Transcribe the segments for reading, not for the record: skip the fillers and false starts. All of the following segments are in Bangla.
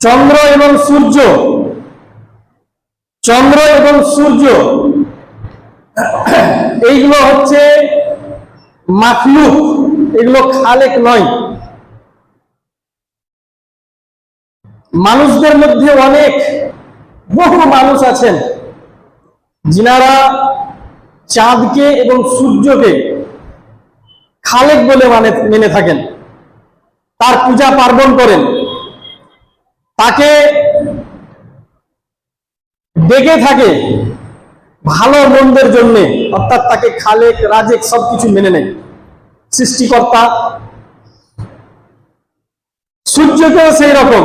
চন্দ্র এবং সূর্য, চন্দ্র এবং সূর্য এইগুলো হচ্ছে মাখলুক, এগুলো খালেক নয়। মানুষদের মধ্যে অনেক বহু মানুষ আছেন যিনারা চাঁদকে এবং সূর্যকে খালেক বলে মেনে থাকেন, তার পূজা পার্বণ করেন, তাকে ডেকে থাকে ভালো মন্দের জন্য, অর্থাৎ তাকে খালেক রাজেক সবকিছু মেনে নেয়, সৃষ্টিকর্তা। সূর্যকেও সেই রকম,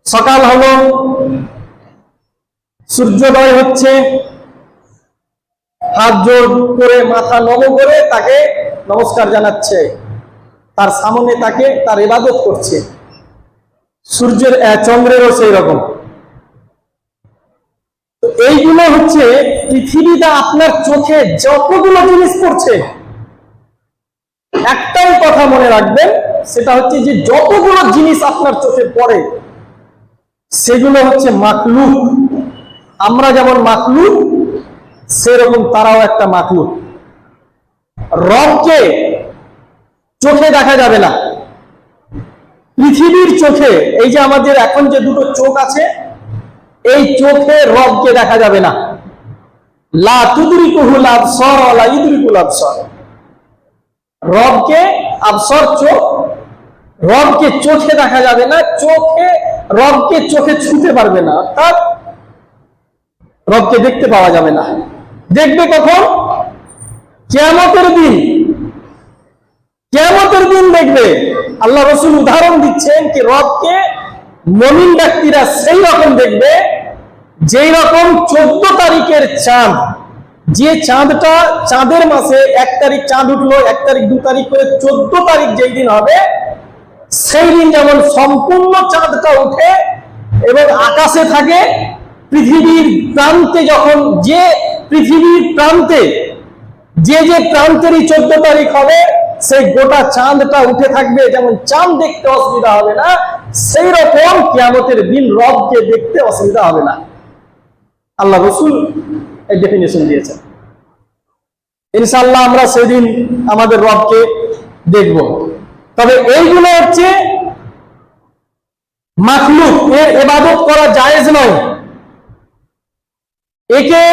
সকাল হলো, সূর্যোদয় হচ্ছে, হাত জোড় করে মাথা নম করে তাকে নমস্কার জানাচ্ছে, তার সামনে তাকে তার ইবাদত করছে। সূর্যের চন্দ্রেরও সেই রকম। এইগুলো হচ্ছে পৃথিবীটা আপনার চোখে যতগুলো জিনিস পড়ছে, একটাই কথা মনে রাখবেন, সেটা হচ্ছে যে যতগুলো জিনিস আপনার চোখে পড়ে সেগুলো হচ্ছে মাখলুক। আমরা যেমন মাখলুক, সেরকম তারাও একটা মাখলুক। রবকে চোখে দেখা যাবে না, পৃথিবীর চোখে, এই যে আমাদের এখন যে দুটো চোখ আছে, এই চোখে রবকে দেখা যাবে না। লা তুদরিকুহুল আবসার ওয়া লা ইউদরিকুল আবসার। রবকে আবসার চোখ, রবকে চোখে দেখা যাবে না, চোখে রবকে চোখে ছুঁতে পারবে না, অর্থাৎ রবকে দেখতে পাওয়া যাবে না। দেখবে কখন? কিয়ামতের দিন। কিয়ামতের দিন দেখবে। আল্লাহ রাসূল উদাহরণ দিচ্ছেন কি রবকে মুমিন ব্যক্তিরা সেই রকম দেখবে যেই রকম 14 তারিখের চাঁদ, যে চাঁদটা চাঁদের মাসে 1 তারিখ চাঁদ উঠলো, 1 তারিখ 2 তারিখ করে 14 তারিখ যেই দিন হবে, সেই দিন যেমন সম্পূর্ণ চাঁদটা উঠে এবং আকাশে থাকে, পৃথিবীর প্রান্তে যখন যে পৃথিবীর প্রান্তে যে যে প্রান্তেরই 14 তারিখ হবে, সেই গোটা চাঁদটা উঠে থাকবে, যেমন চাঁদ দেখতে অসুবিধা হবে না, সেই রকম কিয়ামতের দিন রবকে দেখতে অসুবিধা হবে না। আল্লাহ রাসূল এই ডেফিনিশন দিয়েছেন। ইনশাআল্লাহ আমরা সেদিন আমাদের রবকে দেখব। তবে এইগুলো হচ্ছে মাখলুক, এর ইবাদত করা জায়েজ নয়। একে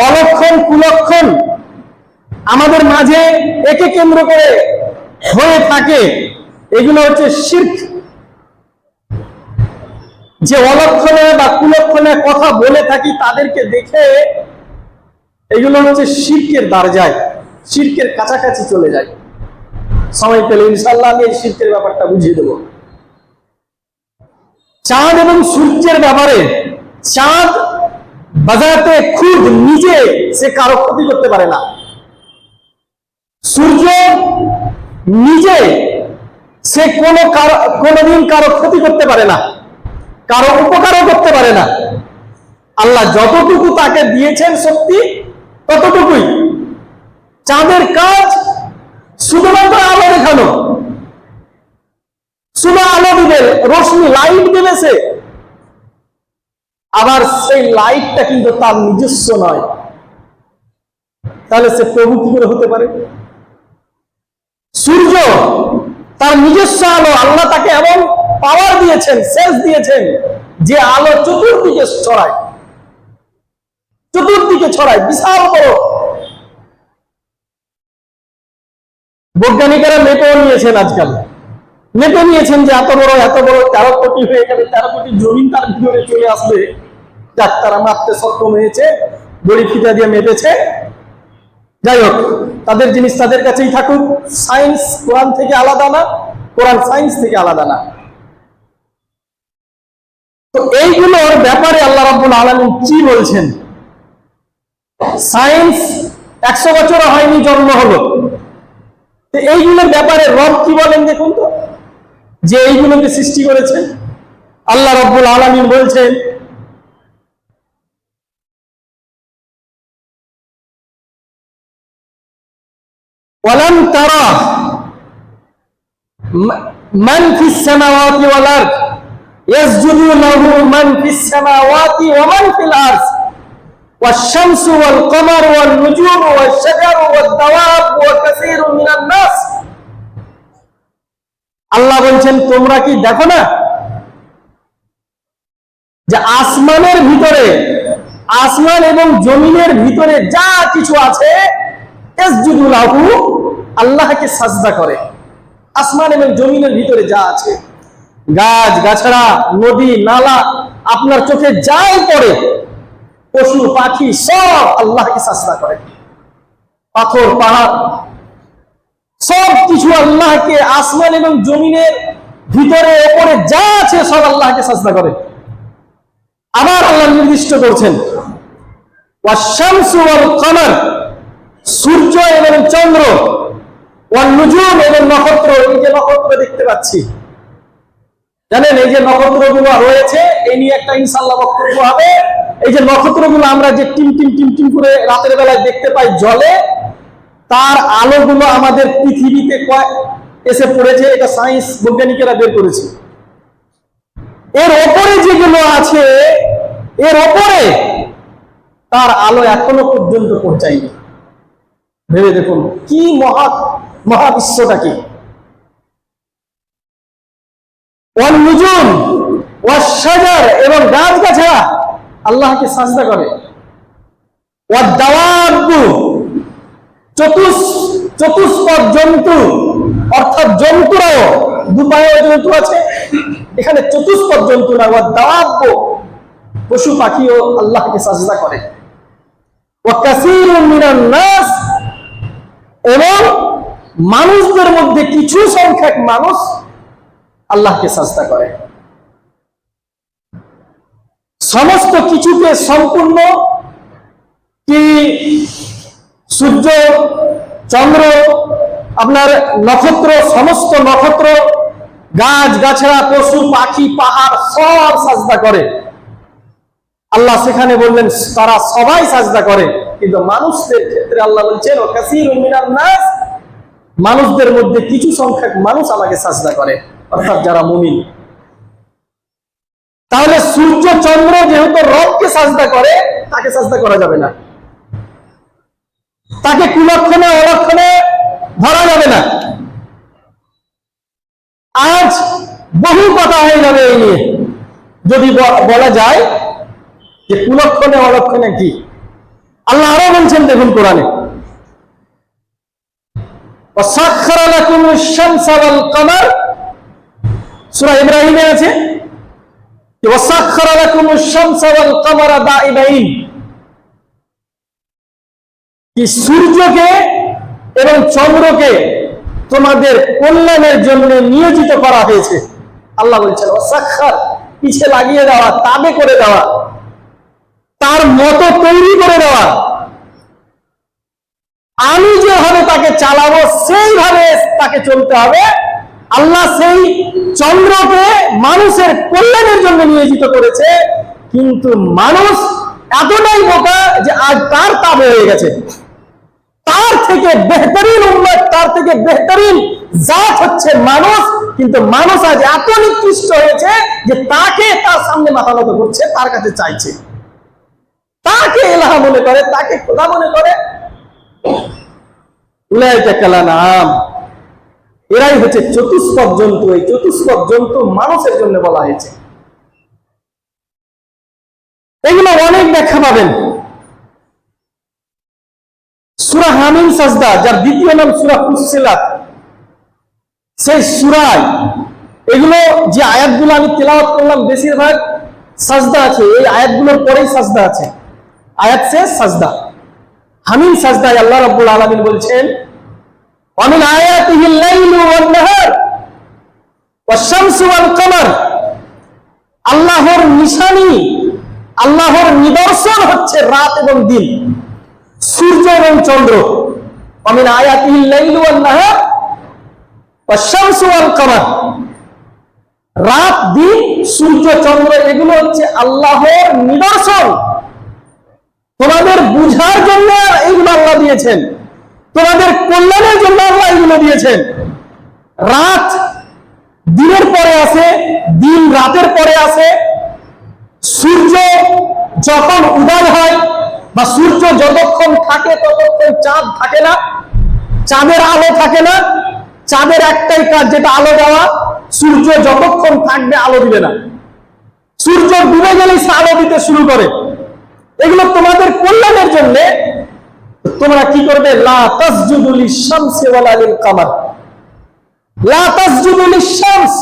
অলক্ষণ কুলক্ষণ আমাদের মাঝে একে কেন্দ্র করে হয়ে থাকে, এগুলো হচ্ছে শিরক। যে অলক্ষণে বা কুলক্ষণে কথা বলে থাকি তাদেরকে দেখে, এগুলো হচ্ছে শিরকের দরজায়, শিরকের কাছাকাছি চলে যায়। সময় পেলে ইনশাআল্লাহ আমি এই শিরকের ব্যাপারটা বুঝিয়ে দেব। চাঁদ এবং সূর্যের ব্যাপারে, চাঁদ বাজাতে খুদ নিজে সে কারো ক্ষতি করতে পারে না, সূর্য নিজে সে কোনোদিন কারো ক্ষতি করতে পারে না, কারো উপকারও করতে পারে না। আল্লাহ যতটুকু তাকে দিয়েছেন শক্তি, ততটুকুই। চাঁদের কাজ শুধুমাত্র আলো দেখানো, শুধু আলো দিবে, রশ্মি লাইট দেবে সে, আবার সেই লাইটটা কিন্তু তার নিজস্ব নয়। তাহলে সে প্রভু কি করে হতে পারে? সূর্য তার নিজস্ব আলো, আল্লাহ তাকে এমন পাওয়ার দিয়েছেন, সেন্স দিয়েছেন, যে আলো চতুর্দিকে ছড়ায়, চতুর্দিকে ছড়ায়, বিশাল বড়। বৈজ্ঞানিকেরা মেপেও নিয়েছেন, আজকাল মেপে নিয়েছেন যে এত বড় 13 কোটি হয়ে গেলে 13 কোটি জমিন তার ভিতরে চলে আসবে। ডাক্তাররা মাপতে সক্ষম হয়েছে, দড়ি ফিতা দিয়ে মেপেছে। যাই হোক, তাদের জিনিস তাদের কাছেই থাকুক। সায়েন্স কোরআন থেকে আলাদা না, কোরআন সায়েন্স থেকে আলাদা না। তো এইগুলোর ব্যাপারে আল্লাহ রাব্বুল আলামিন কি বলছেন? সায়েন্স 100 বছর হয়নি জন্ম হলো, তো এইগুলোর ব্যাপারে রব কি বলেন দেখুন তো, যে এইগুলোকে সৃষ্টি করেছেন। আল্লাহ রাব্বুল আলামিন বলছেন, ওয়ালাম তারা, মান ফিস সামাওয়াতি ওয়াল আরদ ইয়াসজুদু লাহু মান ফিস সামাওয়াতি ওয়া মান ফিল আরদ ওয়াশ-শামসু ওয়াল কমারু ওয়ান নুজুমু ওয়াশ-শাজারু ওয়াদ-দাওয়াব ওয়া কাসীরুম মিনান নাস। আল্লাহ বলছেন তোমরা কি দেখো না যে আসমানের ভিতরে, আসমান এবং জমিনের ভিতরে যা কিছু আছে ইয়াসজুদু লাহু, আল্লাহকে সাজদা করে। আসমান এবং জমিনের ভিতরে যা আছে, গাছ গাছড়া, নদী নালা, আপনার চোখে যাই পড়ে, পশু পাখি সব আল্লাহকে সাজদা করে। পাথর পাহাড় সব কিছু আল্লাহকে, আসমান এবং জমিনের ভিতরে ওপরে যা আছে সব আল্লাহকে সাজদা করে। আবার আল্লাহ নির্দিষ্ট করছেন ওয়াশ-শামসু ওয়াল কমার, সূর্য এবং চন্দ্র, ওয়ান নুজুম এবং নক্ষত্র। এই যে নক্ষত্র দেখতে পাচ্ছি, জানেন এই যে নক্ষত্রগুলো রয়েছে, এই নিয়ে একটা ইনশাআল্লাহ বক্তব্য হবে। এই যে নক্ষত্রগুলো আমরা যে টিম টিম টিম টিম করে রাতের বেলায় দেখতে পাই জলে, তার আলোগুলো আমাদের পৃথিবীতে এসে পড়েছে। এটা সায়েন্স বৈজ্ঞানিকেরা বের করেছে। এর ওপরে যেগুলো আছে, এর ওপরে তার আলো এখনো পর্যন্ত পৌঁছায়নি। ভেবে দেখুন কি মহাবিশ্বটা কি। ওয়ান নুজুম ওয়াশ-শাজার, এবং গাছ গাছড়া আল্লাহকে সাজদা করে। ওয়াদ-দাওয়াব, চতুষ্পদ জন্তু, অর্থাৎ জন্তুরাও, দুপায়ে জন্তু আছে, এখানে চতুষ্পদ জন্তু না, ওয়াদ-দাওয়াব, পশু পাখিও আল্লাহকে সাজদা করে। ওয়া কাসীরুম মিনান নাস, এবং মানুষদের মধ্যে কিছু সংখ্যক মানুষ আল্লাহকে সাজদা করে। সমস্ত কিছুকে সম্পূর্ণ কি সূর্য, চন্দ্র, আপনার নক্ষত্র, সমস্ত নক্ষত্র, গাছ গাছড়া, পশু পাখি, পাহাড় সব সাজদা করে। আল্লাহ সেখানে বললেন তারা সবাই সাজদা করে, কিন্তু মানুষদের ক্ষেত্রে আল্লাহ বলছেন ওয়া কাসীরুম মিনান নাস, মানুষদের মধ্যে কিছু সংখ্যক মানুষ আমাকে সাজদা করে, অর্থাৎ যারা মুমিন। তাহলে সূর্য চন্দ্র যেহেতু রবকে সাজদা করে, তাকে সাজদা করা যাবে না, তাকে কুলক্ষণে অলক্ষণে ধরা যাবে না। আজ বহু কথা হয়ে যাবে এই নিয়ে, যদি বলা যায় যে কুলক্ষণে অলক্ষণে কি। আল্লাহ আরো বলছেন, দেখুন কোরআনে ওয়াসাখখারা লাকুমুশ শামসা ওয়াল কমার, সূরা ইব্রাহিমে আছে ওয়াসাখখারা লাকুমুশ শামসা ওয়াল কমারা দাইবাইন, কি সূর্যকে এবং চন্দ্রকে তোমাদের কল্যাণের জন্য নিয়োজিত করা হয়েছে। আল্লাহ বলছেন ওয়াসাখখার, পিছে লাগিয়ে দেওয়া, তাবে করে দেওয়া, তার মতো তৈরি করে দেওয়া। আমি যেভাবে তাকে চালাবো সেইভাবে তাকে চলতে হবে। আল্লাহ সেই চন্দ্রকে মানুষের কল্যাণের জন্য নিয়োজিত করেছে, কিন্তু মানুষ এতটাই বোকা যে আজ তার তাবে হয়ে গেছে। তার থেকে বেহতরিন উম্মত, তার থেকে বেহতরিন জাত হচ্ছে মানুষ, কিন্তু মানুষ আজ এত নিকৃষ্ট হয়েছে যে তাকে তার সামনে মাথা নত করছে, তার কাছে চাইছে, তাকে ইলাহ মনে করে, তাকে খোদা মনে করে। উলাইকা কালানাম, এরাই হচ্ছে চতুষ্পদ জন্তু। এই চতুষ্পদ জন্তু মানুষের জন্য বলা হয়েছে। এগুলো অনেক ব্যাখ্যা পাবেন। সূরা হামিম সাজদা, যার দ্বিতীয় নাম সূরা ফুসসিলাত, সেই সূরায় এগুলো যে আয়াতগুলো আমি তেলাওয়াত করলাম, বেশিরভাগ সাজদা আছে। এই আয়াতগুলোর পরেই সাজদা আছে, আয়াত শেষ সাজদা। হামিম সাজদায় আল্লাহ রাব্বুল আলামিন বলছেন ওয়া মিন আয়াতিহিল লাইলু ওয়ান নাহার ওয়াশ-শামসু ওয়াল কমার, আল্লাহর নিশানি, আল্লাহর নিদর্শন হচ্ছে রাত এবং দিন, সূর্য এবং চন্দ্র। ওয়া মিন আয়াতিহিল লাইলু ওয়ান নাহার ওয়াশ-শামসু ওয়াল কমার, রাত দিন সূর্য চন্দ্র এগুলো হচ্ছে আল্লাহর নিদর্শন। তোমাদের বুঝার জন্য এইগুলো আল্লাহ দিয়েছেন, তোমাদের কল্যাণের জন্য আল্লাহ এগুলো দিয়েছেন। রাত দিনের পরে আছে, দিন রাতের পরে আছে। সূর্য যখন উদয় হয় বা সূর্য যতক্ষণ থাকে ততক্ষণ চাঁদ থাকে না, চাঁদের আলো থাকে না। চাঁদের একটাই কাজ, যেটা আলো দেওয়া। সূর্য যতক্ষণ থাকবে আলো দিবে না, সূর্য ডুবে গেলেই সে আলো দিতে শুরু করে। এগুলো তোমাদের কল্যাণের জন্য। তোমরা কি করবে? লা তাসজুদু লিশ-শামসি ওয়ালা লিল-কামার, লা তাসজুদু লিশ-শামস,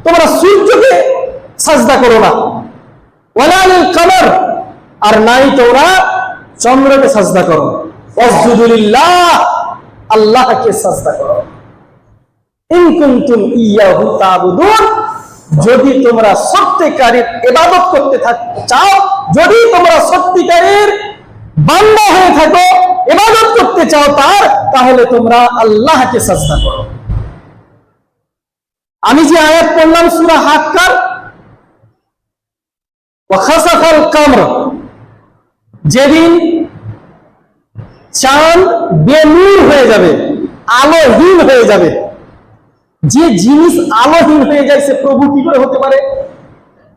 তোমরা সূর্যকে সাজদা করো না, ওয়ালা লিল-কামার, আর নাই তোমরা চন্দ্রকে সাজদা করো। ওয়াসজুদু লিল্লাহ, আল্লাহকে সাজদা করো। ইন কুনতুম ইয়াহু তা'বুদুন, যদি তোমরা সত্যিকারের ইবাদত করতে চাও, যদি তোমরা সত্যিকারের বান্দা হয়ে থাকো, ইবাদত করতে চাও তাহলে তোমরা আল্লাহকে সাজদা করো। আমি যে আয়াত পড়লাম সূরা হাক্কার, ওয়া খাসাফাল কামর, যেদিন চাঁদ বেনূর হয়ে যাবে, আলোহীন হয়ে যাবে। যে জিনিস আলোহীন হয়ে যায় সে প্রভু কি করে হতে পারে?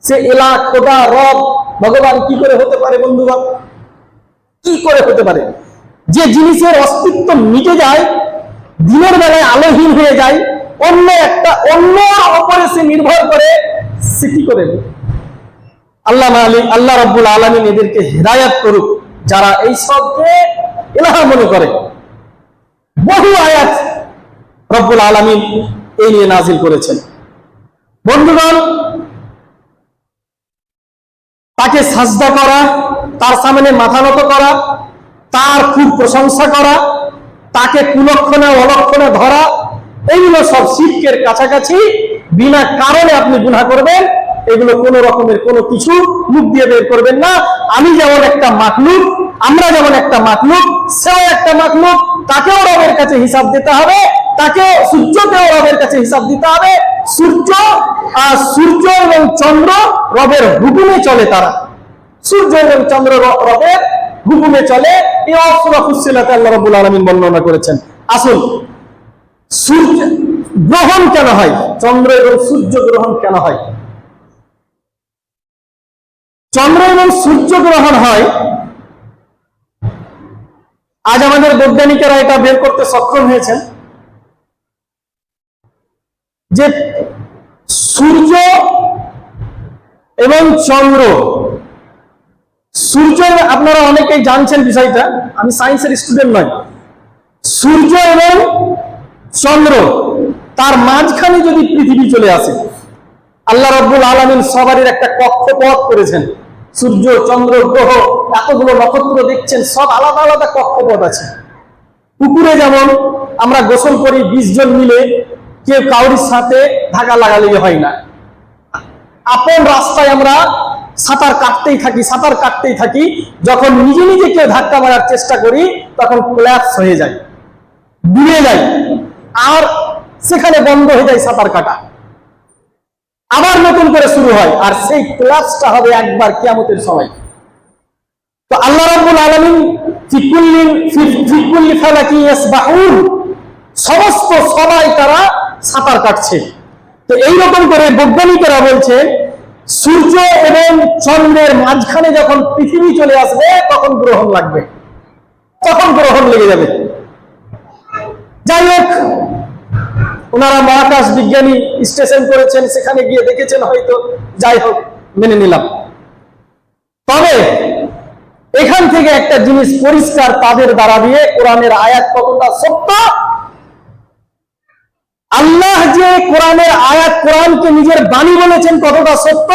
সে এলা, খোদা, রব, ভগবান কি করে হতে পারে? বন্ধুগণ, কি করে হতে পারে? যে জিনিসের অস্তিত্ব মিটে যায়, দিনের বেলায় আলোহীন হয়ে যায়, অন্য উপরে সে নির্ভর করে, সে কি করে? আল্লাহ রাব্বুল আলামিন এদেরকে হেদায়েত করুক, যারা এই সবকে ইলাহ মনে করে। বহু আয়াত রব্বুল আলামিন এই নিয়ে নাজিল করেছেন। বন্ধুগণ, তাকে সাজদা করা, তার সামনে মাথা নত করা, তার খুব প্রশংসা করা, তাকে কুলক্ষণে অলক্ষণে ধরা, এইগুলো সব শিরকের কাছাকাছি। বিনা কারণে আপনি গুনাহ করবেন, এগুলো কোন রকমের কোনো কিছু মুখ দিয়ে বের করবেন না। আমি যেমন একটা মাখলুক, আমরা যেমন একটা মাখলুক, সেও একটা মাখলুক, তাকেও রবের কাছে হিসাব দিতে হবে, তাকে সূর্যকেও রবের কাছে হিসাব দিতে হবে। সূর্য এবং চন্দ্র রবের হুকুমে চলে, তারা সূর্য এবং চন্দ্র রবের হুকুমে চলে। এই সূরা ফুসসিলাতে আল্লাহ রাব্বুল আলামিন বর্ণনা করেছেন। আসুন, সূর্য গ্রহণ কেন হয়? চন্দ্র এবং সূর্য গ্রহণ কেন হয়? চন্দ্র এবং সূর্য গ্রহণ হয়, আজ আমাদের বৈজ্ঞানিকেরা এটা বের করতে সক্ষম হয়েছেন যে সূর্য এবং চন্দ্র, সূর্য, আপনারা অনেকেই জানছেন বিষয়টা, আমি সায়েন্সের স্টুডেন্ট নই। সূর্য এবং চন্দ্র, তার মাঝখানে যদি পৃথিবী চলে আসে, আল্লাহ রাব্বুল আলামিন সবারই একটা কক্ষপথ করেছেন। সূর্য, চন্দ্র, গ্রহ, এতগুলো নক্ষত্র দেখছেন, সব আলাদা আলাদা কক্ষপথ আছে। পুকুরে যেমন আমরা গোসল করি 20 জন মিলে, কেউ কাউরির সাথে ধাক্কা লাগালেই হয় না। আপন রাস্তায় আমরা সাঁতার কাটতেই থাকি। যখন নিজে নিজে কেউ ধাক্কা মারার চেষ্টা করি, তখন কোল্যাপস হয়ে যায়, ডুবে যায়, আর সেখানে বন্ধ হয়ে যায় সাঁতার কাটা। আবার নতুন করে শুরু হয়, আর সেই কোল্যাপসটা হবে একবার কিয়ামতের সময়। তো আল্লাহ রাব্বুল আলামিন ফি কুল্লি ফালাকিন ইয়াসবাহুন, সমস্ত সবাই তারা সাঁতার কাটছে। তো এইরকম করে বৈজ্ঞানিকেরা বলছে, সূর্য এবং চন্দ্রের মাঝখানে যখন পৃথিবী চলে আসবে, তখন গ্রহণ লাগবে, তখন গ্রহণ লেগে যাবে। যাই হোক, ওনারা মহাকাশ বিজ্ঞানী স্টেশন করেছেন, সেখানে গিয়ে দেখেছেন হয়তো, যাই হোক, মেনে নিলাম। তবে এখান থেকে একটা জিনিস পরিষ্কার তাদের দ্বারা দিয়ে, কোরআনের আয়াত কতটা সত্য, আল্লাহ যে কোরআনের আয়াত, কোরআনকে নিজের বাণী বলেছেন কতটা সত্য,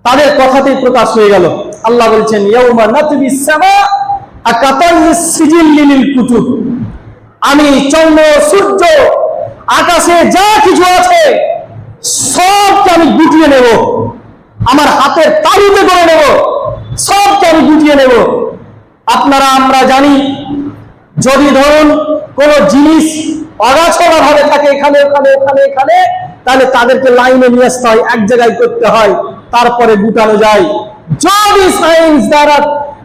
তাদের কথাতেই প্রকাশ হয়ে গেল। আল্লাহ বলছেন, ইয়াউমা নাতবিস সামা আকাতানিস সিজিল্লি লিল কুতুব, আমি চন্দ্র, সূর্য, আকাশে যা কিছু আছে সবকে আমি গুটিয়ে নেব, আমার হাতের তালুতে করে নেব, সবকে আমি গুটিয়ে নেব। আমরা জানি, যদি ধরুন কোন জিনিস অগাছলা ভাবে থাকে এখানে ওখানে ওখানে এখানে, তাহলে তাদেরকে লাইনে নিয়ে আসতে হয়, এক জায়গায় করতে হয়, তারপরে গুটানো যায়। যদি সায়েন্স দ্বারা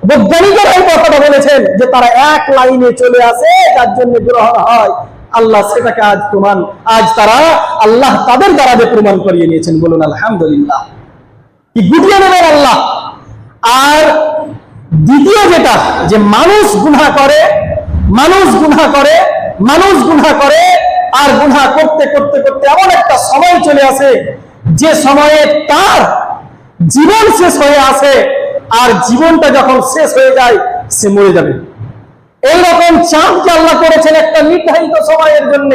বৈজ্ঞানিকরা এই কথাটা বলেছেন যে তারা এক লাইনে চলে আসে, যার জন্য গ্রহণ হয়, আল্লাহ সেটাকে আজ তারা আল্লাহ তাদের দ্বারা প্রমাণ করিয়ে নিয়েছেন। বলুন আলহামদুলিল্লাহ। কি গুটিয়ে নেবেন আল্লাহ। আর দ্বিতীয় যেটা, যে মানুষ গুনাহ করে আর গুনাহ করতে করতে করতে এমন একটা সময় চলে আসে যে সময়ে তার জীবন শেষ হয়ে আসে, আর জীবনটা যখন শেষ হয়ে যায় সে মরে যাবে। এইরকম চাঁদকে আল্লাহ করেছেন একটা নির্ধারিত সময়ের জন্য।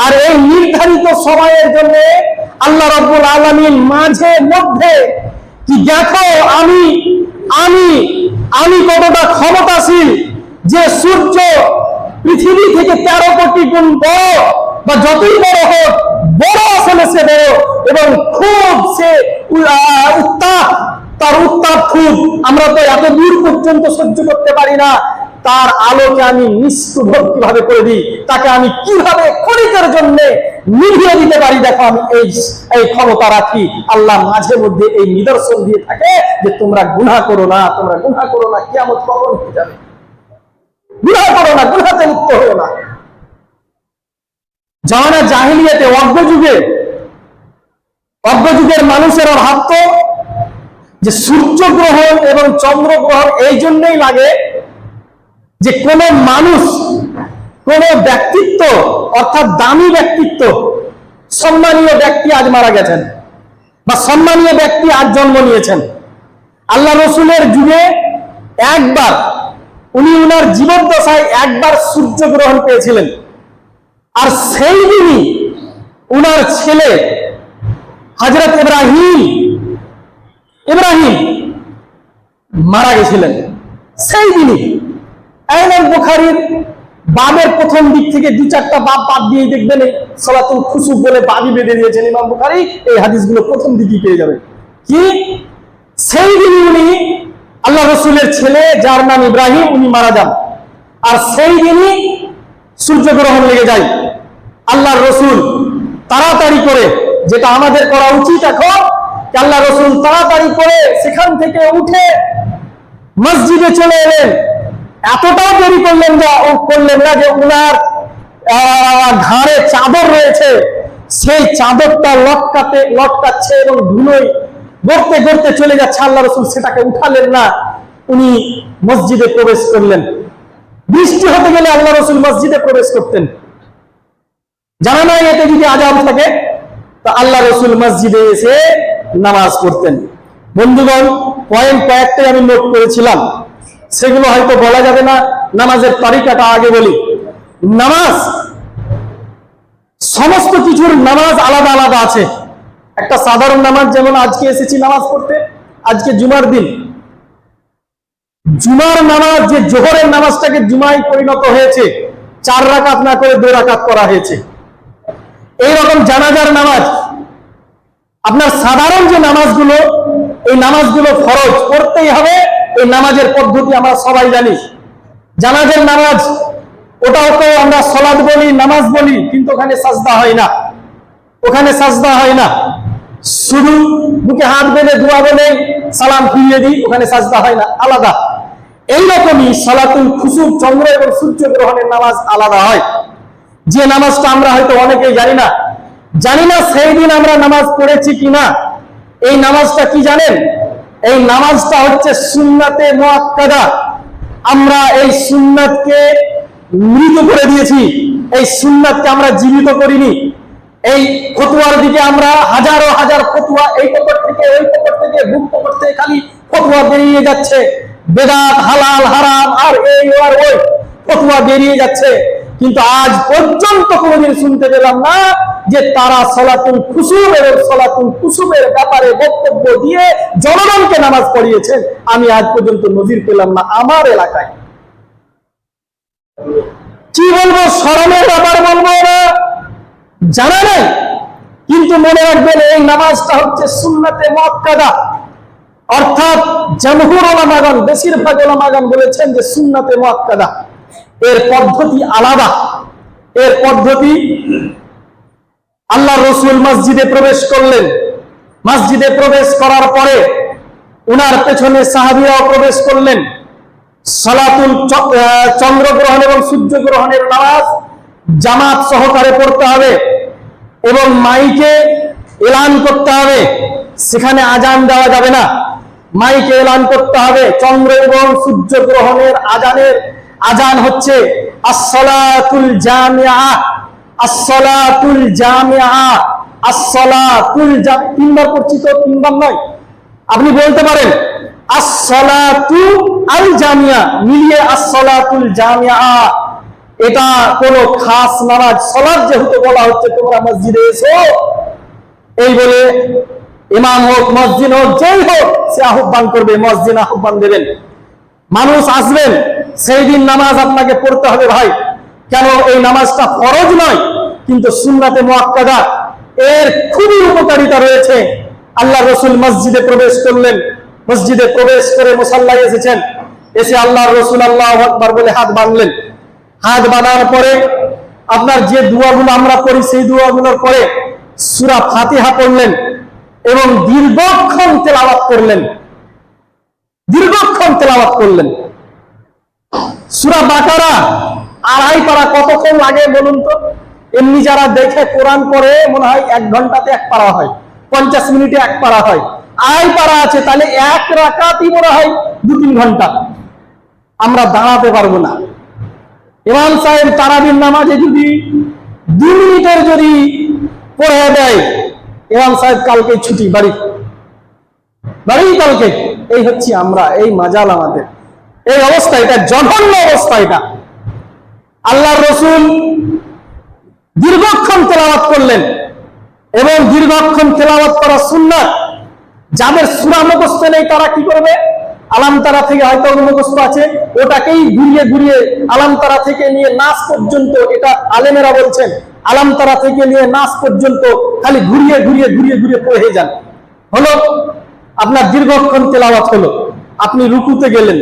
আর এই নির্ধারিত সময়ের জন্য আল্লাহ রাব্বুল আলামিন মাঝে মধ্যে কি দেখো আমি কতটা ক্ষমতাশীল, যে সূর্য পৃথিবী থেকে 13 কোটি গুণ বড়, বা যতই বড় হোক, বড় আসলে সে বড়, এবং খুব সে তার উত্তাপ খুব, আমরা তো এত দূর পর্যন্ত সহ্য করতে পারি না। তার আলোকে আমি নিষ্ঠুর কিভাবে করে দিই, তাকে আমি কিভাবে ক্ষণিকের জন্য নিভিয়ে দিতে পারি, দেখো আমি এই ক্ষমতা রাখি। আল্লাহ মাঝে মধ্যে এই নিদর্শন দিয়ে থাকে যে তোমরা গুনাহ করো না, কিয়ামত কখন হয়ে যাবে, গুনাহ করো না, গুনাহতে লিপ্ত হও না। জামানা জাহিলিয়াতে অজ্ঞযুগের মানুষেরা ভাবত যে সূর্য গ্রহণ এবং চন্দ্র গ্রহণ এই জন্যই লাগে যে কোন মানুষ, কোন ব্যক্তিত্ব, অর্থাৎ দামি ব্যক্তিত্ব, সম্মানীয় ব্যক্তি আজ মারা গেছেন, বা সম্মানীয় ব্যক্তি আজ জন্ম নিয়েছেন। আল্লাহ রসুলের যুগে একবার উনি উনার জীবদ্দশায় একবার সূর্য গ্রহণ পেয়েছিলেন, আর সেই দিনই উনার ছেলে হযরত ইব্রাহিম মারা গেছিলেন। সেই দিনই ইমাম বুখারীর বাবের প্রথম দিক থেকে 2-4টা বাব বাদ দিয়ে দেখবেন সালাতুল খুসুফ বলে বাবই বেঁধে দিয়েছেন ইমাম বুখারী। এই হাদিসগুলো প্রথম দিকেই পেয়ে যাবেন। কি সেই দিনই উনি আল্লাহ রসুলের ছেলে, যার নাম ইব্রাহিম, উনি মারা যান, আর সেই দিনই সূর্যগ্রহণ লেগে যায়। আল্লাহর রসুল তাড়াতাড়ি করে, যেটা আমাদের করা উচিত এখন, আল্লাহ রসুল তাড়াতাড়ি করে সেখান থেকে উঠে মসজিদে চলে এলেন। এতটাও দেরি করলেন না যে উনার ঘাড়ে চাদর রয়েছে, সেই চাদরটা লটকাচ্ছে এবং ধুলোয় গড়তে গড়তে চলে যাচ্ছে। আল্লাহ রসুল সেটাকে উঠালেন না, উনি মসজিদে প্রবেশ করলেন। বৃষ্টি হতে গেলে আল্লাহ রসুল মসজিদে প্রবেশ করতেন। জানা নাই এতে যদি আযাব থাকে, তো আল্লাহ রসুল মসজিদে এসে নামাজ পড়তেন। বন্ধুগণ, কয়েকটাই আমি নোট করেছিলাম, সেগুলো হয়তো বলা যাবে না, নামাজের তারিকাটা আগে বলি। নামাজ, সমস্ত কিছুর নামাজ আলাদা আলাদা আছে। একটা সাধারণ নামাজ, যেমন আজকে এসেছি নামাজ পড়তে, আজকে জুমার দিন, জুমার নামাজ, যে জোহরের নামাজটাকে জুমায় পরিণত হয়েছে, 4 রাকাত না করে 2 রাকাত করা হয়েছে। এইরকম জানাজার নামাজ, আপনার সাধারণ যে নামাজগুলো, এই নামাজগুলো ফরজ পড়তেই হবে। এই নামাজের পদ্ধতি আমরা সবাই জানি। জানাজার নামাজ, ওটাও তো আমরা সালাত বলি, নামাজ বলি, কিন্তু ওখানে সাজদা হয় না, শুধু বুকে হাত বেঁধে দোয়া বলে সালাম ফিরিয়ে দিই, ওখানে সাজদা হয় না, আলাদা। এইরকমই সালাতুল খুসুফ, চন্দ্র এবং সূর্য গ্রহণের নামাজ আলাদা হয়, যে নামাজটা আমরা হয়তো অনেকেই জানি না সেই দিন আমরা নামাজ পড়েছি কিনা। এই নামাজটা কি জানেন? এই নামাজটা হচ্ছে সুন্নাতে মুআক্কাদা। আমরা এই সুন্নাতকে মৃত করে দিয়েছি, এই সুন্নাতকে আমরা জীবিত করিনি। এই ফতোয়ার দিকে আমরা হাজার ফতোয়া, এই পকট থেকে ওই পকট থেকে, বুক পকট থেকে খালি ফতোয়া বেরিয়ে যাচ্ছে, বেদাত, হালাল, হারাম, আর এই আর ওই ফতোয়া বেরিয়ে যাচ্ছে। কিন্তু আজ পর্যন্ত কোনোদিন শুনতে পেলাম না যে তারা সালাতুল খুসুফ এবং সালাতুল কুসুফের ব্যাপারে বক্তব্য দিয়ে জনগণকে নামাজ পড়িয়েছেন। আমি আজ পর্যন্ত নজির পেলাম না আমার এলাকায়। কি বলবো, শরমের ব্যাপার বলবো না, জানা নাই, কিন্তু মনে রাখবেন এই নামাজটা হচ্ছে সুন্নাতে মুআক্কাদা, অর্থাৎ জমহুর উলামাগণ, বেশিরভাগ উলামাগণ বলেছেন যে সুন্নাতে মুআক্কাদা। এর পদ্ধতি আলাদা। এর পদ্ধতি, আল্লাহ রসুল মসজিদে প্রবেশ করলেন, মসজিদে প্রবেশ করার পরে উনার পেছনে সাহাবীরাও প্রবেশ করলেন। সালাতুল চন্দ্রগ্রহণ এবং সূর্যগ্রহণের নামাজ জামাত সহকারে পড়তে হবে এবং মাইকে এলান করতে হবে। সেখানে আজান দেওয়া যাবে না, মাইকে এলান করতে হবে। চন্দ্র এবং সূর্য গ্রহণের আজান হচ্ছে আসসালাতুল জামিআ, আসসালাতুল জামিআ, আসসালাতুল জামিআ। তিনবার পড়ছি তো, তিনবার নয়। আপনি বলতে পারেন আসসালাতু আল জামিআ, মিলিয়ে আসসালাতুল জামিআ। এটা কোনো খাস নামাজ, সালাত যেহেতু বলা হচ্ছে তোমরা মসজিদে এসো, এই বলে ইমাম হোক মসজিদ হোক যেই হোক সে আহ্বান করবে, মসজিদ আহ্বান দেবেন, মানুষ আসবেন, সেই দিন নামাজ আপনাকে পড়তে হবে ভাই। কেন? এই নামাজটা ফরজ নয়, কিন্তু সুন্নাতে মুআক্কাদা, এর খুবই উপকারিতা রয়েছে। আল্লাহ রসুল মসজিদে প্রবেশ করলেন, মসজিদে প্রবেশ করে মুসাল্লায় এসেছেন, এসে আল্লাহ রসুল আল্লাহু আকবার বলে হাত বাঁধলেন। হাত বাঁধার পরে আপনার যে দোয়াগুলো আমরা পড়ি সেই দোয়াগুলোর পরে সূরা ফাতিহা পড়লেন এবং দীর্ঘক্ষণ তেলাওয়াত করলেন, দীর্ঘক্ষণ তেলাওয়াত করলেন। সূরা বাকারা 2.5 পারা কতক্ষণ লাগে বলুন তো? এমনি যারা দেখে কোরআন পড়ে মনে হয় 1 ঘন্টাতে 1 পারা হয়, 50 মিনিটে 1 পারা হয়। 2.5 পারা আছে, তাহলে 1 রাকাতই মনে হয় 2-3 ঘন্টা। আমরা দাঁড়াতে পারবো না। ইমাম সাহেব তারাবির নামাজে যদি 2 মিনিটের যদি পড়ে দেয়, ইমাম সাহেব কালকে ছুটি, বাড়ি কালকে। এই হচ্ছে আমরা, এই মাজাল আমাদের, এই অবস্থা, এটা জঘন্য অবস্থা। এটা আল্লাহর রাসূল দীর্ঘক্ষণ তেলাওয়াত করলেন এবং দীর্ঘক্ষণ তেলাওয়াত করা সুন্নাত। যাদের সূরা মুখস্থ নেই তারা কি করবে? আলাম তারা থেকে হয়তো মুখস্থ আছে, ওটাকেই ঘুরিয়ে ঘুরিয়ে আলাম তারা থেকে নিয়ে নাস পর্যন্ত, এটা আলেমেরা বলছেন, আলাম তারা থেকে নিয়ে নাস পর্যন্ত খালি ঘুরিয়ে ঘুরিয়ে ঘুরিয়ে ঘুরিয়ে পড়ে যান। হলো আপনার দীর্ঘক্ষণ তেলাওয়াত হলো। আপনি রুকুতে গেলেন,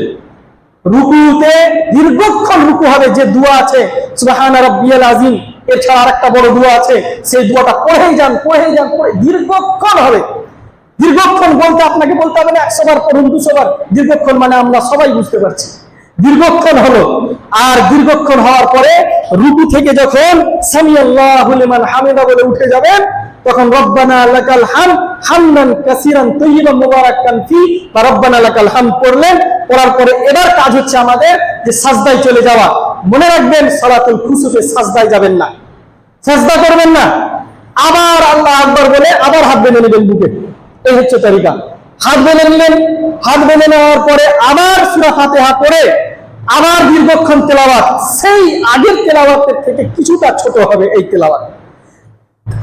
রুকুতে দীর্ঘক্ষণ রুকু হবে। যে দোয়া আছে সুবহানা রাব্বিয়াল আযীম, এছাড়া আরেকটা বড় দোয়া আছে, সেই দোয়াটা পড়েই যান, পড়েই যান, পড়ে দীর্ঘক্ষণ হবে। দীর্ঘক্ষণ বলতে আপনাকে বলতে হবে না 100 বার পড়ুন, 200 বার। দীর্ঘক্ষণ মানে আমরা সবাই বুঝতে পারছি। দীর্ঘক্ষণ হলো, আর দীর্ঘক্ষণ হওয়ার পরে রুকু থেকে যখন সামিআল্লাহু লিমান হামিদা বলে উঠে যাবেন, তখন রব্বানা লাকাল হামদ হামদান কাসীরান তাইয়িবান মুবারাকান ফি বা রব্বানা লাকাল হামদ পড়লেন। পড়ার পরে এবার কাজ হচ্ছে আমাদের যে সাজদায় চলে যাওয়া। মনে রাখবেন সালাতুল কুসুফে সাজদায় যাবেন না, সাজদা করবেন না। আবার আল্লাহু আকবার বলে আবার হাত বেঁধে নেবেন বুকে। এই হচ্ছে তরিকা। হাত বেঁধে নিলেন, হাত বেঁধে নেওয়ার পরে আবার সূরা ফাতিহা পড়ে আবার দীর্ঘক্ষণ তেলাওয়াত, সেই আগের তেলাওয়াতের থেকে কিছুটা ছোট হবে এই তেলাওয়াত।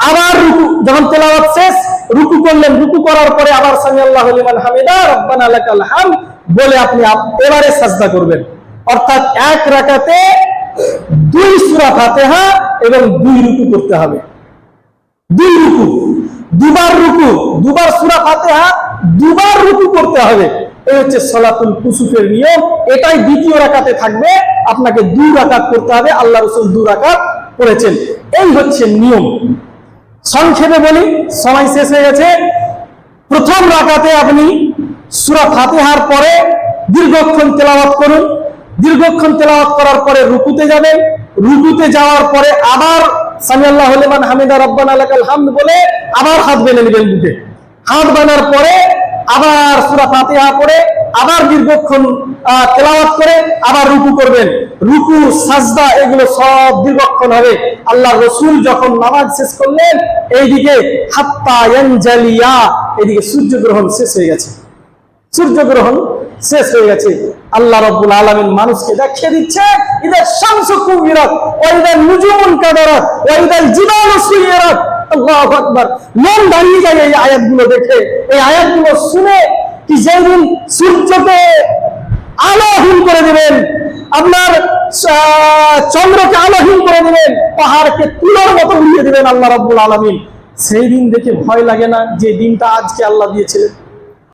আবার রুকু, যখন তেলাওয়াত শেষ রুকু করলেন, রুকু করার পরে আবার সামিআল্লাহু লিমান হামিদা রব্বানা লাকাল হামদ বলে আপনি এবারে সাজদা করবেন। অর্থাৎ 1 রাকাতে 2 সূরা ফাতিহা এবং 2 রুকু করতে হবে। 2 রুকু, 2 বার রুকু, 2 বার সূরা ফাতিহা, 2 বার রুকু করতে হবে। এই হচ্ছে সালাতুল কুসুফের নিয়ম। এটাই দ্বিতীয় রাকাতে থাকবে, আপনাকে 2 রাকাত করতে হবে। আল্লাহ রাসূল 2 রাকাত করেছেন, এই হচ্ছে নিয়ম। সংক্ষেপে বলি, সময় শেষ হয়ে গেছে। প্রথম রাকাতে আপনি সূরা ফাতিহার পরে দীর্ঘক্ষণ তেলাওয়াত করুন, দীর্ঘক্ষণ তেলাওয়াত করার পরে রুকুতে যাবেন, রুকুতে যাওয়ার পরে আবার সামিআল্লাহু লিমান হামিদা রব্বানা লাকাল হামদ বলে আবার হাত বেঁধে নেবেন বুকে। হাত বাঁধার পরে আবার সূরা ফাতিহা পড়ে আবার দীর্ঘক্ষণ তেলাওয়াত করে আবার রুকু করবেন। রুকু সাজদা এগুলো সব দীর্ঘক্ষণ হবে। আল্লাহ রাসূল যখন নামাজ শেষ করলেন, এইদিকে হাত্তা ইয়ানজালিয়া, এইদিকে সূর্যগ্রহণ শেষ হয়ে গেছে, সূর্যগ্রহণ শেষ হয়ে গেছে। আল্লাহ রাব্বুল আলামিন মানুষকে দেখিয়ে দিচ্ছে ইদা শামসু কুবিরাত ওয়া ইদা নুজুমুন কাদারাত ওয়া ইদা জিবালু সুইরাত। আল্লাহু আকবার। মন দাঁড়িয়ে যায় এই আয়াতগুলো দেখে, এই আয়াতগুলো শুনে, কি যেদিন সূর্যকে আলোহীন করে দিবেন, আপনার চন্দ্রকে আলোহীন করে দিবেন, পাহাড়কে তুলোর মতো উড়িয়ে দিবেন আল্লাহ রাব্বুল আলামিন, সেই দিন দেখে ভয় লাগে না যে দিনটা আজকে আল্লাহ দিয়েছিলেন?